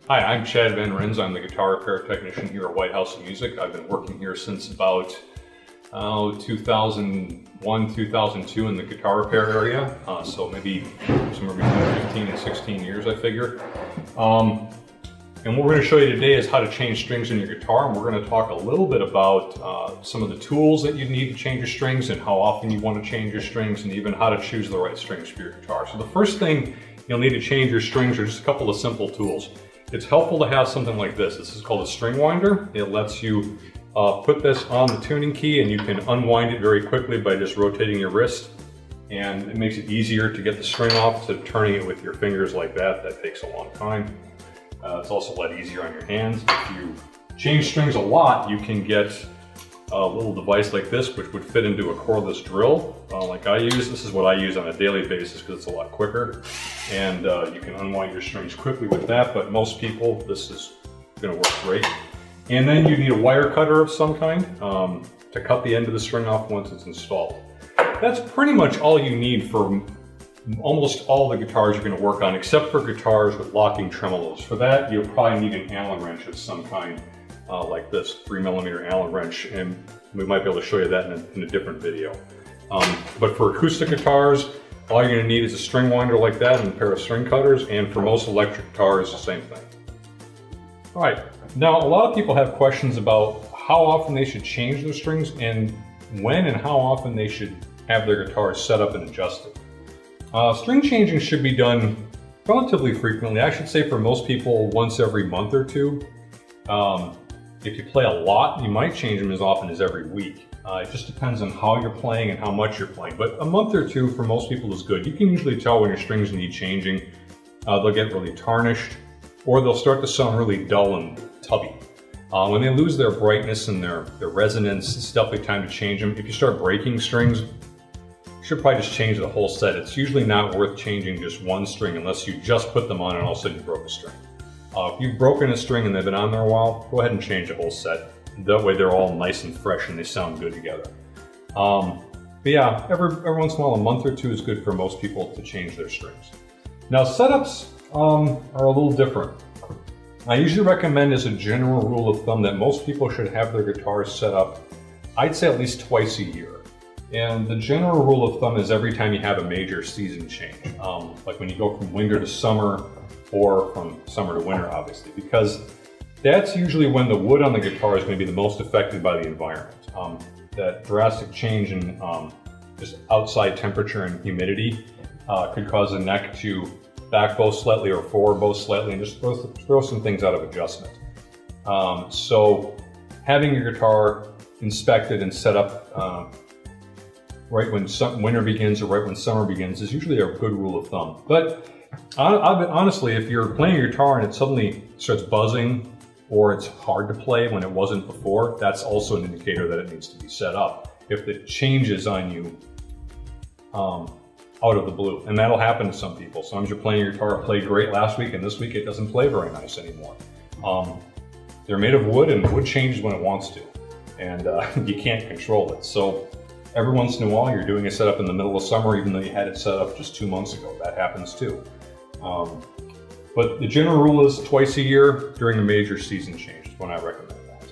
Hi, I'm Chad Van Rens. I'm the guitar repair technician here at White House Music. I've been working here since about 2001, 2002 in the guitar repair area. So maybe somewhere between 15 and 16 years, I figure. And what we're going to show you today is how to change strings in your guitar. And we're going to talk a little bit about some of the tools that you need to change your strings and how often you want to change your strings, and even how to choose the right strings for your guitar. So the first thing you'll need to change your strings are just a couple of simple tools. It's helpful to have something like this. This is called a string winder. It lets you put this on the tuning key, and you can unwind it very quickly by just rotating your wrist. And it makes it easier to get the string off, so turning it with your fingers like that takes a long time. It's also a lot easier on your hands. If you change strings a lot, you can get a little device like this, which would fit into a cordless drill like I use. This is what I use on a daily basis because it's a lot quicker. And you can unwind your strings quickly with that, but most people, this is going to work great. And then you need a wire cutter of some kind to cut the end of the string off once it's installed. That's pretty much all you need for almost all the guitars you're going to work on, except for guitars with locking tremolos. For that, you'll probably need an Allen wrench of some kind, like this 3mm Allen wrench, and we might be able to show you that in a different video. But for acoustic guitars, all you're going to need is a string winder like that and a pair of string cutters, and for most electric guitars, the same thing. All right, now a lot of people have questions about how often they should change their strings and when and how often they should have their guitars set up and adjusted. String changing should be done relatively frequently. I should say for most people once every month or two. If you play a lot, you might change them as often as every week. It just depends on how you're playing and how much you're playing. But a month or two for most people is good. You can usually tell when your strings need changing. They'll get really tarnished, or they'll start to sound really dull and tubby. When they lose their brightness and their resonance, it's definitely time to change them. If you start breaking strings, you should probably just change the whole set. It's usually not worth changing just one string unless you just put them on and all of a sudden you broke a string. If you've broken a string and they've been on there a while, go ahead and change the whole set. That way they're all nice and fresh and they sound good together. But yeah, every once in a while, a month or two is good for most people to change their strings. Now setups are a little different. I usually recommend, as a general rule of thumb, that most people should have their guitars set up, I'd say at least twice a year. And the general rule of thumb is every time you have a major season change, like when you go from winter to summer, or from summer to winter, obviously, because that's usually when the wood on the guitar is going to be the most affected by the environment. That drastic change in just outside temperature and humidity could cause the neck to back bow slightly or forward bow slightly, and just throw some things out of adjustment. So having your guitar inspected and set up right when winter begins or right when summer begins is usually a good rule of thumb. But honestly, if you're playing your guitar and it suddenly starts buzzing, or it's hard to play when it wasn't before, that's also an indicator that it needs to be set up. If it changes on you out of the blue, and that'll happen to some people. Sometimes you're playing your guitar, it played great last week, and this week it doesn't play very nice anymore. They're made of wood, and wood changes when it wants to, and you can't control it. So every once in a while, you're doing a setup in the middle of summer, even though you had it set up just 2 months ago. That happens too. But the general rule is twice a year during a major season change is when I recommend that.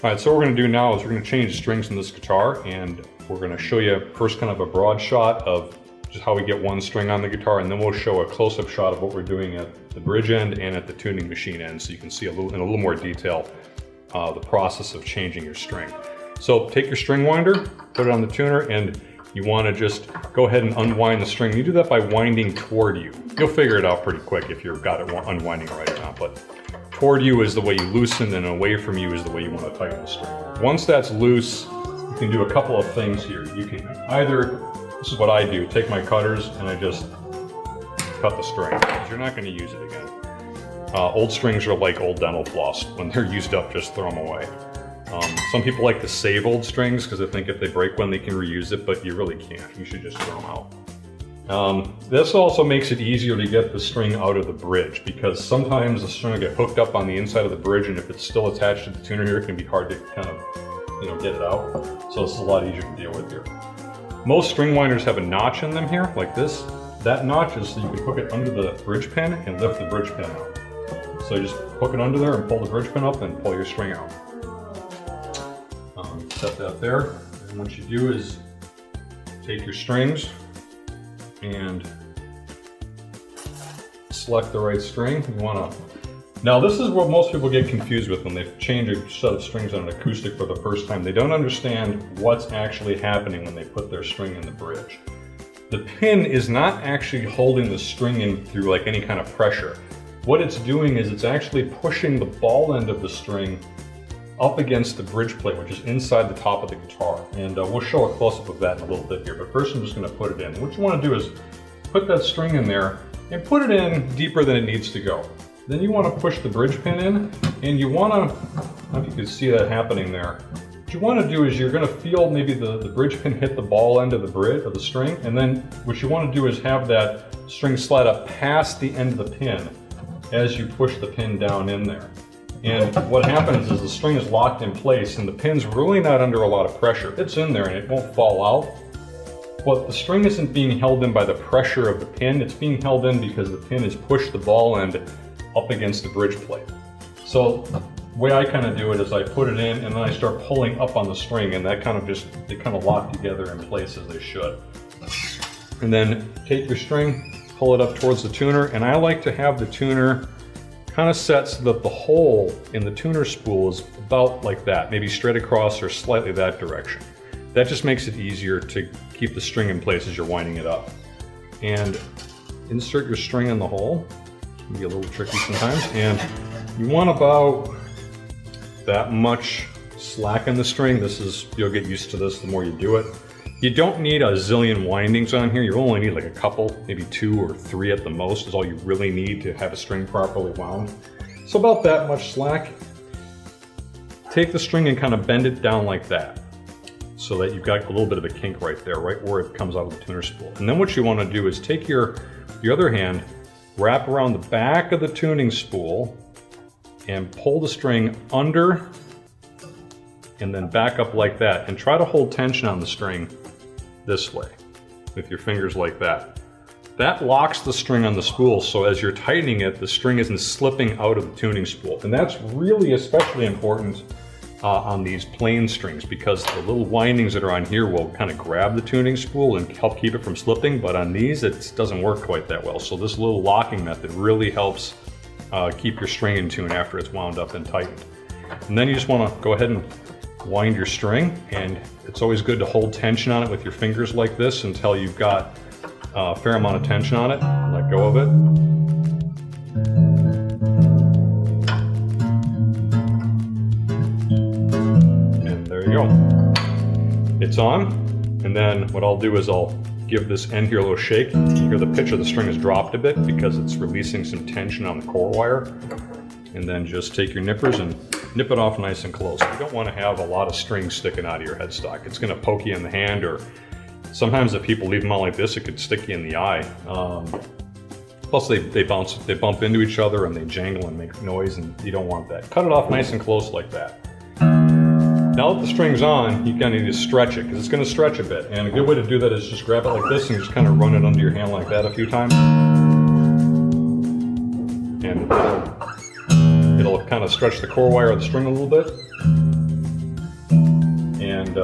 All right, so what we're going to do now is we're going to change the strings in this guitar, and we're going to show you first kind of a broad shot of just how we get one string on the guitar, and then we'll show a close-up shot of what we're doing at the bridge end and at the tuning machine end, so you can see in a little more detail the process of changing your string. So take your string winder, put it on the tuner, and you want to just go ahead and unwind the string. You do that by winding toward you. You'll figure it out pretty quick if you've got it unwinding right or not, but toward you is the way you loosen, and away from you is the way you want to tighten the string. Once that's loose, you can do a couple of things here. You can either, this is what I do, take my cutters and I just cut the string, because you're not going to use it again. Old strings are like old dental floss. When they're used up, just throw them away. Some people like to save old strings because they think if they break one, they can reuse it, but you really can't. You should just throw them out. This also makes it easier to get the string out of the bridge, because sometimes the string will get hooked up on the inside of the bridge, and if it's still attached to the tuner here, it can be hard to kind of, get it out. So this is a lot easier to deal with here. Most string winders have a notch in them here, like this. That notch is so you can hook it under the bridge pin and lift the bridge pin out. So you just hook it under there and pull the bridge pin up and pull your string out. Set that there, and what you do is take your strings and select the right string. You want to. Now this is what most people get confused with when they change a set of strings on an acoustic for the first time. They don't understand what's actually happening when they put their string in the bridge. The pin is not actually holding the string in through like any kind of pressure. What it's doing is it's actually pushing the ball end of the string up against the bridge plate, which is inside the top of the guitar. And we'll show a close-up of that in a little bit here, but first I'm just going to put it in. What you want to do is put that string in there and put it in deeper than it needs to go. Then you want to push the bridge pin in, and you want to, I don't know if you can see that happening there. What you want to do is you're going to feel maybe the bridge pin hit the ball end of the bridge, of the string, and then what you want to do is have that string slide up past the end of the pin as you push the pin down in there. And what happens is the string is locked in place and the pin's really not under a lot of pressure. It's in there and it won't fall out. But the string isn't being held in by the pressure of the pin, it's being held in because the pin has pushed the ball end up against the bridge plate. So the way I kind of do it is I put it in and then I start pulling up on the string, and that kind of they kind of lock together in place as they should. And then take your string, pull it up towards the tuner, and I like to have the tuner kind of set so that the hole in the tuner spool is about like that, maybe straight across or slightly that direction. That just makes it easier to keep the string in place as you're winding it up. And insert your string in the hole. It can be a little tricky sometimes. And you want about that much slack in the string. You'll get used to this the more you do it. You don't need a zillion windings on here. You only need like a couple, maybe 2 or 3 at the most is all you really need to have a string properly wound. So about that much slack. Take the string and kind of bend it down like that so that you've got a little bit of a kink right there, right where it comes out of the tuner spool. And then what you want to do is take your other hand, wrap around the back of the tuning spool and pull the string under and then back up like that, and try to hold tension on the string this way with your fingers like that. That locks the string on the spool, so as you're tightening it, the string isn't slipping out of the tuning spool. And that's really especially important on these plain strings, because the little windings that are on here will kind of grab the tuning spool and help keep it from slipping, but on these it doesn't work quite that well. So this little locking method really helps keep your string in tune after it's wound up and tightened. And then you just want to go ahead and wind your string, and it's always good to hold tension on it with your fingers like this until you've got a fair amount of tension on it. Let go of it. And there you go. It's on. And then what I'll do is I'll give this end here a little shake. You can hear the pitch of the string has dropped a bit because it's releasing some tension on the core wire. And then just take your nippers and nip it off nice and close. You don't want to have a lot of string sticking out of your headstock. It's going to poke you in the hand, or sometimes if people leave them out like this, it could stick you in the eye. Plus they bump into each other and they jangle and make noise, and you don't want that. Cut it off nice and close like that. Now that the string's on, you kind of need to stretch it because it's going to stretch a bit. And a good way to do that is just grab it like this and just kind of run it under your hand like that a few times. And it'll kind of stretch the core wire of the string a little bit. And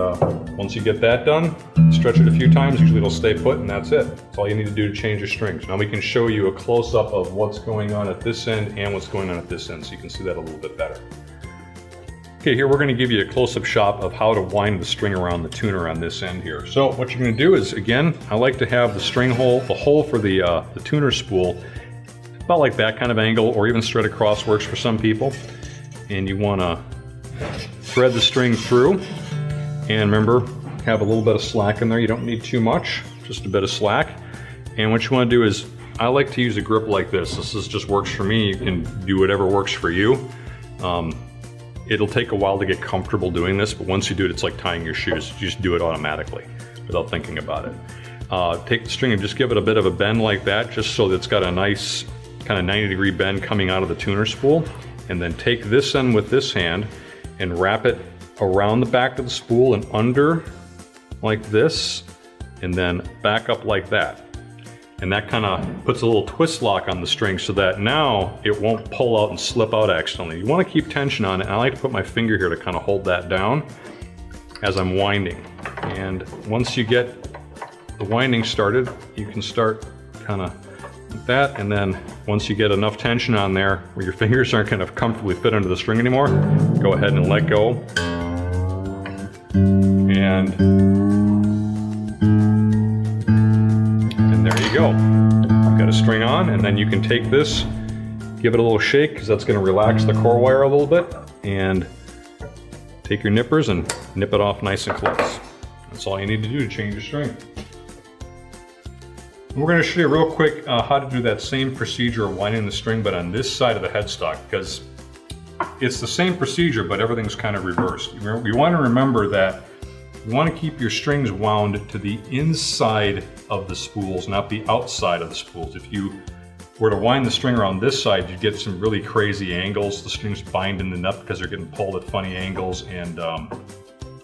once you get that done, stretch it a few times, usually it'll stay put, and that's it. That's all you need to do to change your strings. Now we can show you a close-up of what's going on at this end and what's going on at this end, so you can see that a little bit better. Okay, here we're going to give you a close-up shot of how to wind the string around the tuner on this end here. So what you're going to do is, again, I like to have the string hole, the hole for the tuner spool, about like that kind of angle, or even straight across works for some people. And you want to thread the string through, and remember, have a little bit of slack in there. You don't need too much, just a bit of slack. And what you want to do is, I like to use a grip like this. This just works for me. You can do whatever works for you. It'll take a while to get comfortable doing this, but once you do it, it's like tying your shoes. You just do it automatically without thinking about it. Take the string and just give it a bit of a bend like that, just so that it's got a nice kind of 90-degree bend coming out of the tuner spool. And then take this end with this hand and wrap it around the back of the spool and under like this, and then back up like that. And that kind of puts a little twist lock on the string so that now it won't pull out and slip out accidentally. You want to keep tension on it, and I like to put my finger here to kind of hold that down as I'm winding. And once you get the winding started, you can start kind of like that, and then once you get enough tension on there where your fingers aren't going to comfortably fit under the string anymore, go ahead and let go. And there you go. You've got a string on, and then you can take this, give it a little shake because that's going to relax the core wire a little bit, and take your nippers and nip it off nice and close. That's all you need to do to change your string. And we're going to show you real quick how to do that same procedure of winding the string, but on this side of the headstock, because it's the same procedure, but everything's kind of reversed. You want to remember that you want to keep your strings wound to the inside of the spools, not the outside of the spools. If you were to wind the string around this side, you'd get some really crazy angles. The strings bind in the nut because they're getting pulled at funny angles, and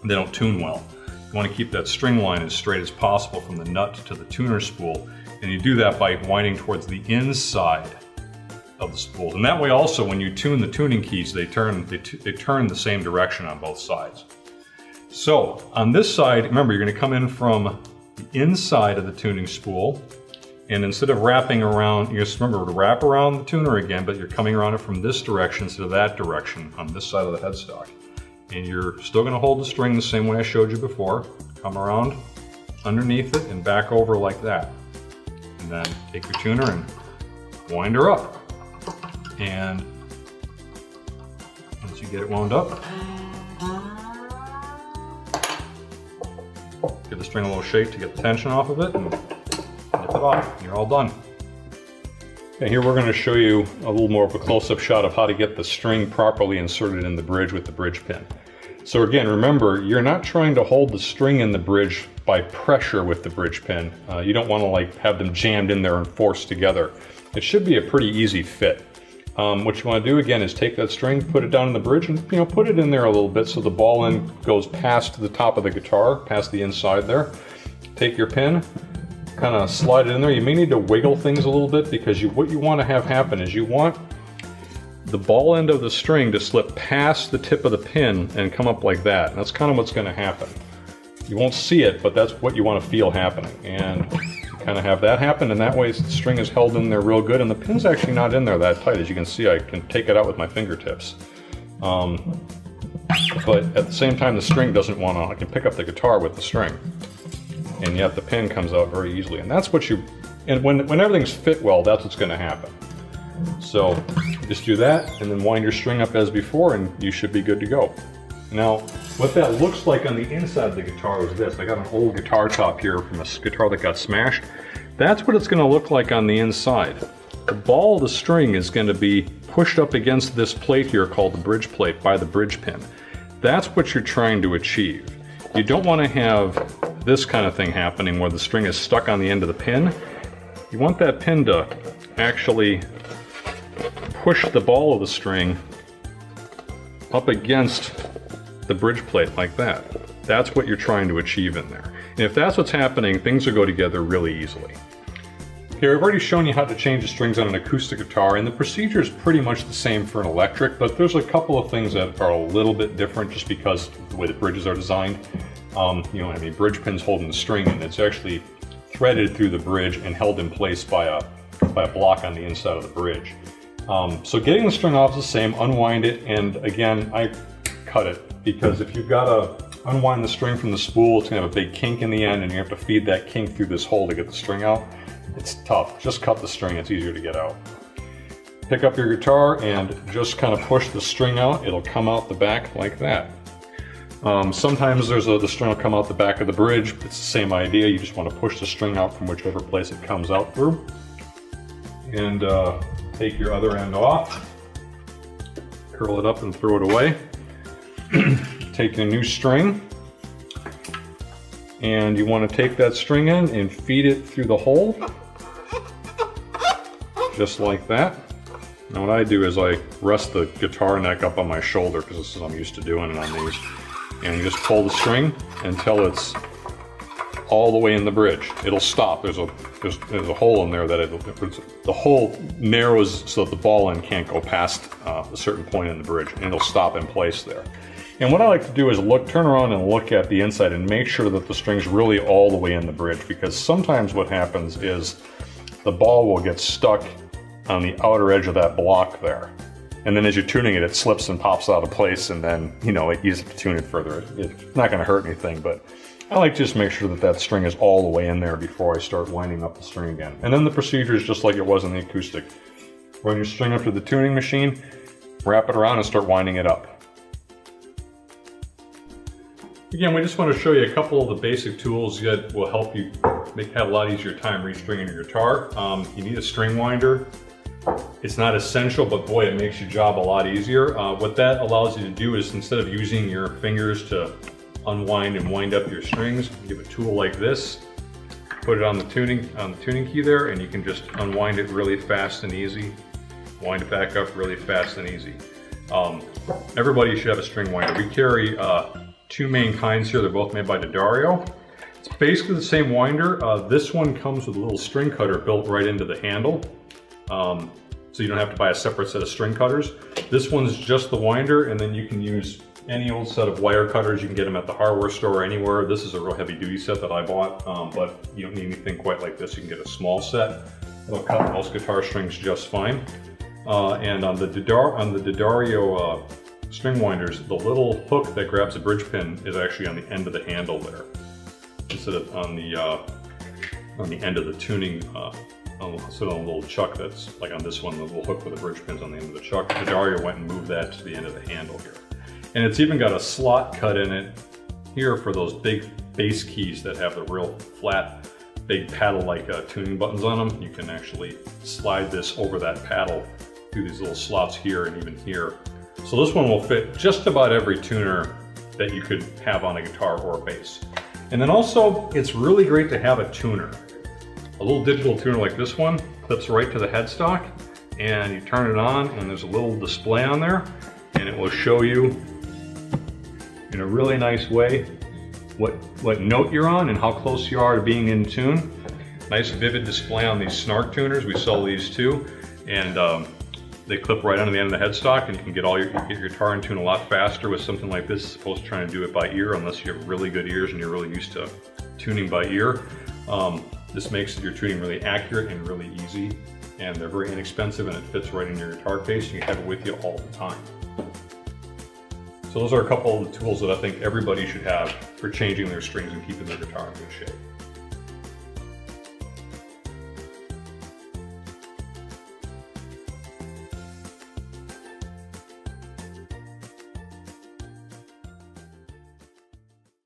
they don't tune well. You want to keep that string line as straight as possible from the nut to the tuner spool, and you do that by winding towards the inside of the spools. And that way also, when you tune the tuning keys, they turn the same direction on both sides. So on this side, remember, you're going to come in from the inside of the tuning spool, and instead of wrapping around, you just remember to wrap around the tuner again, but you're coming around it from this direction instead of that direction on this side of the headstock. And you're still going to hold the string the same way I showed you before. Come around underneath it and back over like that. And then take your tuner and wind her up. And once you get it wound up, give the string a little shake to get the tension off of it, and nip it off. You're all done. And here we're going to show you a little more of a close-up shot of how to get the string properly inserted in the bridge with the bridge pin. So again, remember, you're not trying to hold the string in the bridge by pressure with the bridge pin. You don't want to like have them jammed in there and forced together. It should be a pretty easy fit. What you want to do again is take that string, put it down in the bridge, and put it in there a little bit so the ball end goes past the top of the guitar, past the inside there. Take your pin, kind of slide it in there. You may need to wiggle things a little bit because what you want to have happen is you want the ball end of the string to slip past the tip of the pin and come up like that. And that's kind of what's going to happen. You won't see it, but that's what you want to feel happening. And kind of have that happen, and that way the string is held in there real good, and the pin's actually not in there that tight. As you can see, I can take it out with my fingertips. But at the same time, the string doesn't want to, I can pick up the guitar with the string, and yet the pin comes out very easily. And that's what and when everything's fit well, that's what's going to happen. So just do that, and then wind your string up as before, and you should be good to go. Now, what that looks like on the inside of the guitar is this. I got an old guitar top here from a guitar that got smashed. That's what it's going to look like on the inside. The ball of the string is going to be pushed up against this plate here called the bridge plate by the bridge pin. That's what you're trying to achieve. You don't want to have this kind of thing happening where the string is stuck on the end of the pin. You want that pin to actually push the ball of the string up against the bridge plate like that. That's what you're trying to achieve in there. And if that's what's happening, things will go together really easily. Here, I've already shown you how to change the strings on an acoustic guitar, and the procedure is pretty much the same for an electric, but there's a couple of things that are a little bit different just because of the way the bridges are designed. Bridge pins holding the string, and it's actually threaded through the bridge and held in place by a block on the inside of the bridge. So getting the string off is the same, unwind it, and again, I cut it. Because if you've got to unwind the string from the spool, it's going to have a big kink in the end, and you have to feed that kink through this hole to get the string out. It's tough. Just cut the string, it's easier to get out. Pick up your guitar and just kind of push the string out. It'll come out the back like that. Sometimes the string will come out the back of the bridge. It's the same idea. You just want to push the string out from whichever place it comes out through. And take your other end off. Curl it up and throw it away. Take your new string, and you want to take that string in and feed it through the hole, just like that. Now what I do is I rest the guitar neck up on my shoulder, because this is what I'm used to doing it on these, and you just pull the string until it's all the way in the bridge. It'll stop. There's a hole in there that the hole narrows so that the ball end can't go past a certain point in the bridge, and it'll stop in place there. And what I like to do is turn around and look at the inside and make sure that the string's really all the way in the bridge, because sometimes what happens is the ball will get stuck on the outer edge of that block there. And then as you're tuning it, it slips and pops out of place, and then, you know, you have to tune it further. It's not gonna hurt anything, but I like to just make sure that that string is all the way in there before I start winding up the string again. And then the procedure is just like it was in the acoustic. Run your string up to the tuning machine, wrap it around and start winding it up. Again, we just want to show you a couple of the basic tools that will help you have a lot easier time restringing your guitar. You need a string winder. It's not essential, but boy, it makes your job a lot easier. What that allows you to do is, instead of using your fingers to unwind and wind up your strings, you have a tool like this. Put it on the tuning key there, and you can just unwind it really fast and easy. Wind it back up really fast and easy. Everybody should have a string winder. We carry two main kinds here. They're both made by D'Addario. It's basically the same winder. This one comes with a little string cutter built right into the handle. So you don't have to buy a separate set of string cutters. This one's just the winder, and then you can use any old set of wire cutters. You can get them at the hardware store or anywhere. This is a real heavy duty set that I bought, but you don't need anything quite like this. You can get a small set. It'll cut most guitar strings just fine. And on the D'Addario string winders, the little hook that grabs the bridge pin is actually on the end of the handle there, instead of on the end of the tuning, instead of a little chuck that's like on this one, the little hook with the bridge pins on the end of the chuck. D'Addario went and moved that to the end of the handle here. And it's even got a slot cut in it here for those big bass keys that have the real flat, big paddle-like tuning buttons on them. You can actually slide this over that paddle through these little slots here and even here. So this one will fit just about every tuner that you could have on a guitar or a bass. And then also, it's really great to have a tuner. A little digital tuner like this one clips right to the headstock, and you turn it on, and there's a little display on there, and it will show you in a really nice way what note you're on and how close you are to being in tune. Nice vivid display on these Snark tuners. We sell these too, and they clip right onto the end of the headstock, and you can get your guitar in tune a lot faster with something like this, as opposed to trying to do it by ear, unless you have really good ears and you're really used to tuning by ear. This makes your tuning really accurate and really easy, and they're very inexpensive, and it fits right in your guitar case. You have it with you all the time. So those are a couple of the tools that I think everybody should have for changing their strings and keeping their guitar in good shape.